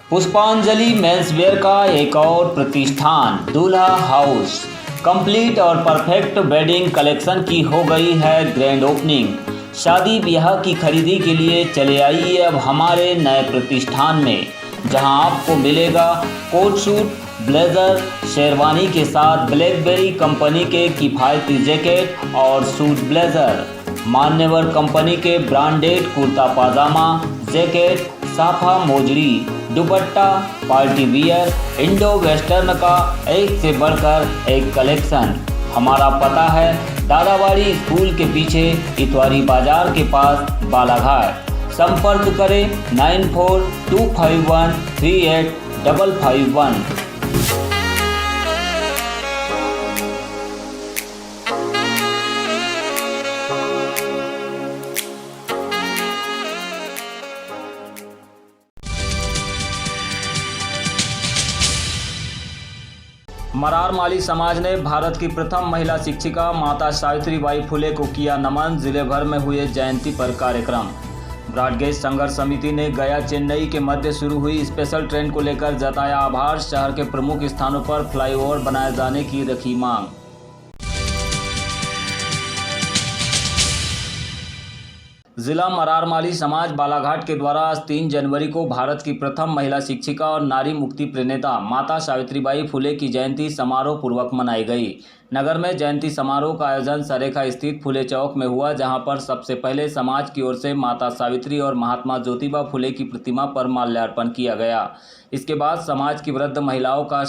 पुष्पांजलि मेंसवेयर का एक और प्रतिष्ठान दूल्हा हाउस कंप्लीट और परफेक्ट वेडिंग कलेक्शन की हो गई है ग्रैंड ओपनिंग। शादी ब्याह की खरीदी के लिए चले आइए अब हमारे नए प्रतिष्ठान में, जहां आपको मिलेगा कोट सूट, ब्लेजर, शेरवानी के साथ ब्लैकबेरी कंपनी के किफ़ायती जैकेट और सूट ब्लेजर, मान्यवर कंपनी के ब्रांडेड कुर्ता पाजामा, जैकेट, साफा मोजरी, दुपट्टा, पार्टी वियर, इंडो वेस्टर्न का एक से बढ़कर एक कलेक्शन। हमारा पता है दादाबाड़ी स्कूल के पीछे इतवारी बाजार के पास बालाघाट। संपर्क करें 9425138551। मरार माली समाज ने भारत की प्रथम महिला शिक्षिका माता सावित्रीबाई फुले को किया नमन। जिले भर में हुए जयंती पर कार्यक्रम। ब्रॉडगेज संघर्ष समिति ने गया चेन्नई के मध्य शुरू हुई स्पेशल ट्रेन को लेकर जताया आभार। शहर के प्रमुख स्थानों पर फ्लाईओवर बनाए जाने की रखी मांग। जिला मरार माली समाज बालाघाट के द्वारा आज 3 जनवरी को भारत की प्रथम महिला शिक्षिका और नारी मुक्ति प्रणेता माता सावित्रीबाई फुले की जयंती समारोह पूर्वक मनाई गई। नगर में जयंती समारोह का आयोजन सरेखा स्थित फुले चौक में हुआ, जहां पर सबसे पहले समाज की ओर से माता सावित्री और महात्मा ज्योतिबा फुले की प्रतिमा पर माल्यार्पण किया गया। इसके बाद समाज की वृद्ध महिलाओं को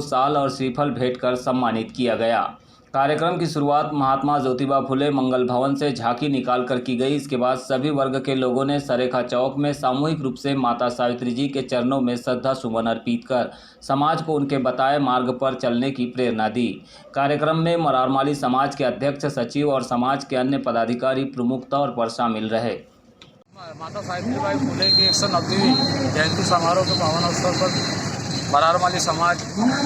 शाल और श्रीफल भेंट कर सम्मानित किया गया। कार्यक्रम की शुरुआत महात्मा ज्योतिबा फुले मंगल भवन से झांकी निकालकर की गई। इसके बाद सभी वर्ग के लोगों ने सरेखा चौक में सामूहिक रूप से माता सावित्री जी के चरणों में श्रद्धा सुमन अर्पित कर समाज को उनके बताए मार्ग पर चलने की प्रेरणा दी। कार्यक्रम में मरार माली समाज के अध्यक्ष, सचिव और समाज के अन्य पदाधिकारी प्रमुख तौर पर शामिल रहे। माता सावित्रीबाई फुले की 190वीं जयंती समारोह के पावन अवसर पर मरार माली समाज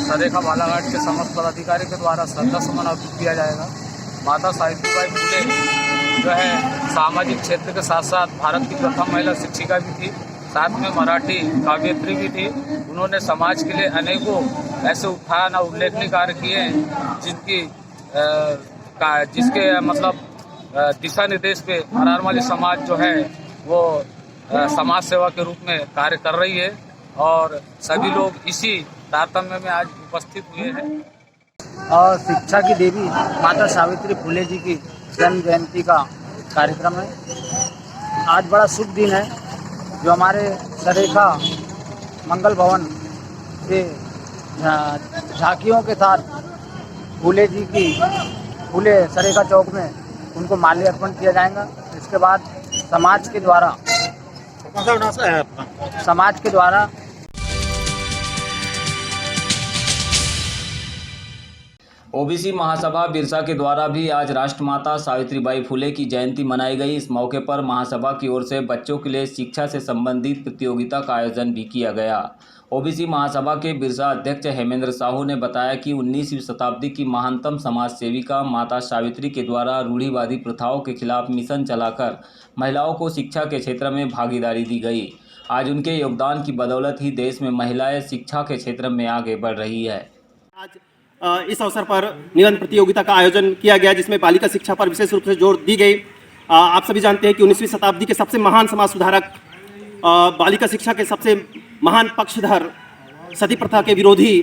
सरेखा बालाघाट के समस्त पदाधिकारी के द्वारा श्रद्धा सुमन अर्पित किया जाएगा। माता सावित्रीबाई फुले जो है सामाजिक क्षेत्र के साथ साथ भारत की प्रथम महिला शिक्षिका भी थी, साथ में मराठी काव्यत्री भी थी। उन्होंने समाज के लिए अनेकों ऐसे उत्थान और उल्लेखनीय कार्य किए हैं जिसके दिशा निर्देश पे मरार माली समाज जो है वो समाज सेवा के रूप में कार्य कर रही है और सभी लोग इसी तारतम्य में आज उपस्थित हुए हैं। और शिक्षा की देवी माता सावित्री फुले जी की जन्म जयंती का कार्यक्रम है। आज बड़ा शुभ दिन है जो हमारे सरेखा मंगल भवन से झांकियों के साथ फुले सरेखा चौक में उनको माल्यार्पण किया जाएगा। इसके बाद समाज के द्वारा ओबीसी महासभा बिरसा के द्वारा भी आज राष्ट्रमाता सावित्रीबाई फुले की जयंती मनाई गई। इस मौके पर महासभा की ओर से बच्चों के लिए शिक्षा से संबंधित प्रतियोगिता का आयोजन भी किया गया। ओबीसी महासभा के बिरसा अध्यक्ष हेमेंद्र साहू ने बताया कि 19वीं शताब्दी की महानतम समाज सेविका माता सावित्री के द्वारा रूढ़िवादी प्रथाओं के खिलाफ मिशन चलाकर महिलाओं को शिक्षा के क्षेत्र में भागीदारी दी गई। आज उनके योगदान की बदौलत ही देश में महिलाएं शिक्षा के क्षेत्र में आगे बढ़ रही है। इस अवसर पर निबंध प्रतियोगिता का आयोजन किया गया, जिसमें बालिका शिक्षा पर विशेष रूप से जोर दी गई। आप सभी जानते हैं कि 19वीं शताब्दी के सबसे महान समाज सुधारक, बालिका शिक्षा के सबसे महान पक्षधर, सती प्रथा के विरोधी,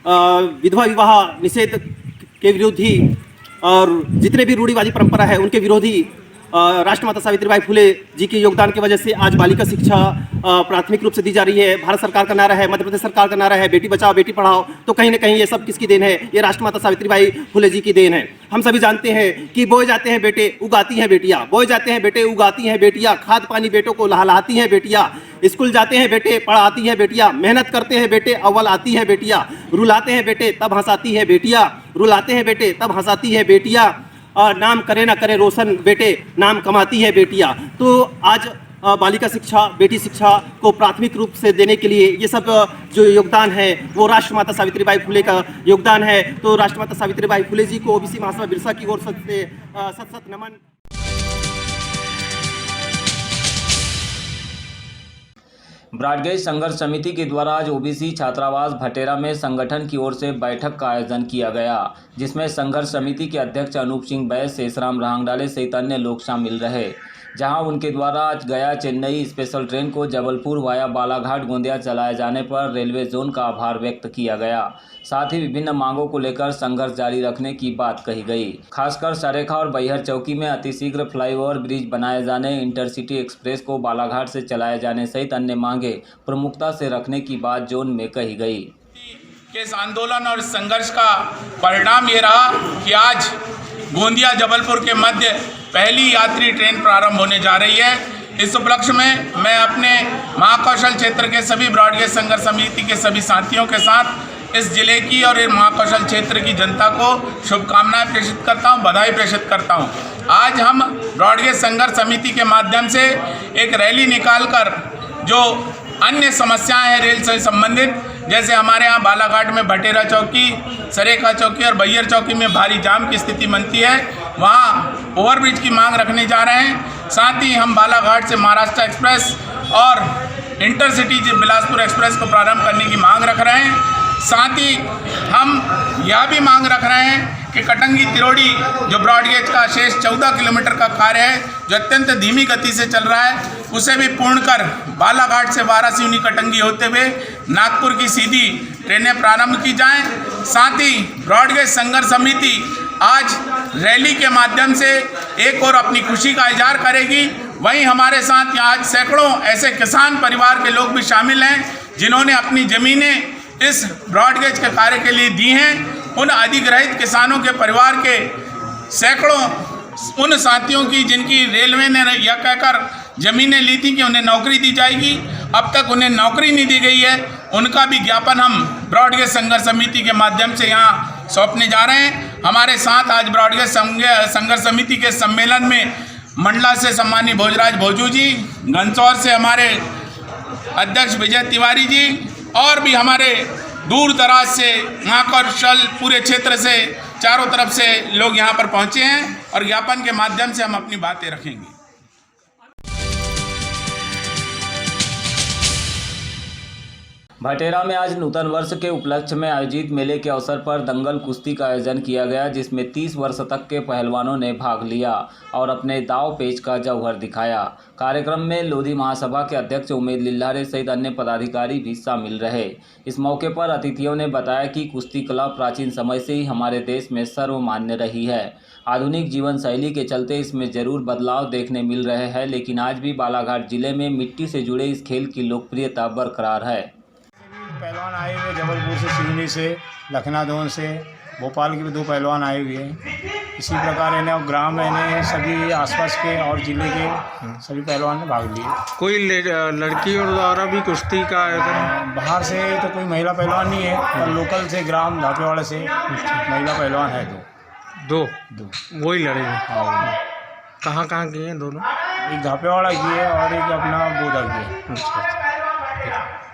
विधवा विवाह निषेध के विरोधी और जितने भी रूढ़िवादी परंपरा है उनके विरोधी राष्ट्रमाता सावित्रीबाई फुले जी के योगदान की वजह से आज बालिका शिक्षा प्राथमिक रूप से दी जा रही है। भारत सरकार का नारा है, मध्य प्रदेश सरकार का नारा है बेटी बचाओ बेटी पढ़ाओ। तो कहीं ना कहीं ये सब किसकी देन है? ये राष्ट्रमाता सावित्रीबाई फुले जी की देन है। हम सभी जानते हैं कि बोए जाते हैं बेटे उगाती हैं बेटियां, बोए जाते हैं बेटे उगाती हैं बेटियां, खाद पानी बेटों को लहलाती हैं बेटियां, स्कूल जाते हैं बेटे पढ़ाती हैं बेटियां, मेहनत करते हैं बेटे अव्वल आती हैं बेटियां, रुलाते हैं बेटे तब हंसाती है बेटियां, रुलाते हैं बेटे तब हंसाती है बेटियां, और नाम करे ना करे रोशन बेटे नाम कमाती है बेटियां। तो आज बालिका शिक्षा, बेटी शिक्षा को प्राथमिक रूप से देने के लिए ये सब जो योगदान है वो राष्ट्रमाता सावित्रीबाई फुले का योगदान है। तो राष्ट्रमाता सावित्रीबाई फुले जी को ओबीसी महासभा बिरसा की ओर से सत नमन। ब्रॉडगेज संघर्ष समिति के द्वारा आज ओबीसी छात्रावास भटेरा में संगठन की ओर से बैठक का आयोजन किया गया, जिसमें संघर्ष समिति के अध्यक्ष अनूप सिंह बैस, शेषराम रहांगडाले सहित अन्य लोग शामिल रहे। जहां उनके द्वारा आज गया चेन्नई स्पेशल ट्रेन को जबलपुर वाया बालाघाट गोंदिया चलाए जाने पर रेलवे जोन का आभार व्यक्त किया गया। साथ ही विभिन्न मांगों को लेकर संघर्ष जारी रखने की बात कही गई। खासकर सरेखा और बैहर चौकी में अतिशीघ्र फ्लाईओवर ब्रिज बनाए जाने, इंटरसिटी एक्सप्रेस को बालाघाट से चलाए जाने सहित अन्य मांगे प्रमुखता से रखने की बात जोन में कही गई। इस आंदोलन और संघर्ष का परिणाम ये रहा कि आज गोंदिया जबलपुर के मध्य पहली यात्री ट्रेन प्रारंभ होने जा रही है। इस उपलक्ष्य में मैं अपने महाकौशल क्षेत्र के सभी ब्रॉडगेज संघर्ष समिति के सभी साथियों के साथ इस जिले की और इस महाकौशल क्षेत्र की जनता को शुभकामनाएं प्रेषित करता हूं, बधाई प्रेषित करता हूं। आज हम ब्रॉडगेज संघर्ष समिति के माध्यम से एक रैली निकालकर जो अन्य समस्याएं हैं रेल से संबंधित, जैसे हमारे यहाँ बालाघाट में भटेरा चौकी, सरेखा चौकी और बैहर चौकी में भारी जाम की स्थिति बनती है, वहाँ ओवरब्रिज की मांग रखने जा रहे हैं। साथ ही हम बालाघाट से महाराष्ट्र एक्सप्रेस और इंटरसिटी बिलासपुर एक्सप्रेस को प्रारंभ करने की मांग रख रहे हैं। साथ ही हम यह भी मांग रख रहे हैं कि कटंगी तिरोड़ी जो ब्रॉडगेज का शेष 14 किलोमीटर का कार्य है, जो अत्यंत धीमी गति से चल रहा है, उसे भी पूर्ण कर बालाघाट से वारासिवनी कटंगी होते हुए नागपुर की सीधी ट्रेनें प्रारंभ की जाएं। साथ ही ब्रॉडगेज संघर्ष समिति आज रैली के माध्यम से एक और अपनी खुशी का इजहार करेगी। वहीं हमारे साथ यहाँ आज सैकड़ों ऐसे किसान परिवार के लोग भी शामिल हैं जिन्होंने अपनी ज़मीनें इस ब्रॉडगेज के कार्य के लिए दी हैं। उन अधिग्रहित किसानों के परिवार के सैकड़ों उन साथियों की जिनकी रेलवे ने यह कहकर ज़मीनें ली थी कि उन्हें नौकरी दी जाएगी, अब तक उन्हें नौकरी नहीं दी गई है, उनका भी ज्ञापन हम ब्रॉडगेज संघर्ष समिति के माध्यम से यहाँ सौंपने जा रहे हैं। हमारे साथ आज ब्रॉडगेज संघर्ष समिति के सम्मेलन में मंडला से सम्मानीय भोजराज भोजू जी, घनसौर से हमारे अध्यक्ष विजय तिवारी जी और भी हमारे दूर दराज से महाकौशल पूरे क्षेत्र से चारों तरफ से लोग यहाँ पर पहुँचे हैं और ज्ञापन के माध्यम से हम अपनी बातें रखेंगे। भटेरा में आज नूतन वर्ष के उपलक्ष्य में आयोजित मेले के अवसर पर दंगल कुश्ती का आयोजन किया गया, जिसमें 30 वर्ष तक के पहलवानों ने भाग लिया और अपने दाव पेच का जौहर दिखाया। कार्यक्रम में लोधी महासभा के अध्यक्ष उमेद लिल्लारे सहित अन्य पदाधिकारी भी शामिल रहे। इस मौके पर अतिथियों ने बताया कि कुश्ती कला प्राचीन समय से ही हमारे देश में सर्वमान्य रही है। आधुनिक जीवन शैली के चलते इसमें जरूर बदलाव देखने मिल रहे हैं, लेकिन आज भी बालाघाट जिले में मिट्टी से जुड़े इस खेल की लोकप्रियता बरकरार है। पहलवान आए हुए जबलपुर से, सिवनी से, लखनऊ से, भोपाल के भी 2 पहलवान आए हुए हैं। इसी प्रकार इन्हें ग्राम में सभी आसपास के और जिले के सभी पहलवान ने भाग लिए। कोई लड़कियों द्वारा भी कुश्ती का आयोजन? बाहर से तो कोई महिला पहलवान नहीं है, पर लोकल से ग्राम धापेवाड़ा से महिला पहलवान है दो वही लड़ेंगे। कहाँ किए हैं दोनों? एक धापेवाड़ा की है और एक अपना बोधा की है। अच्छा।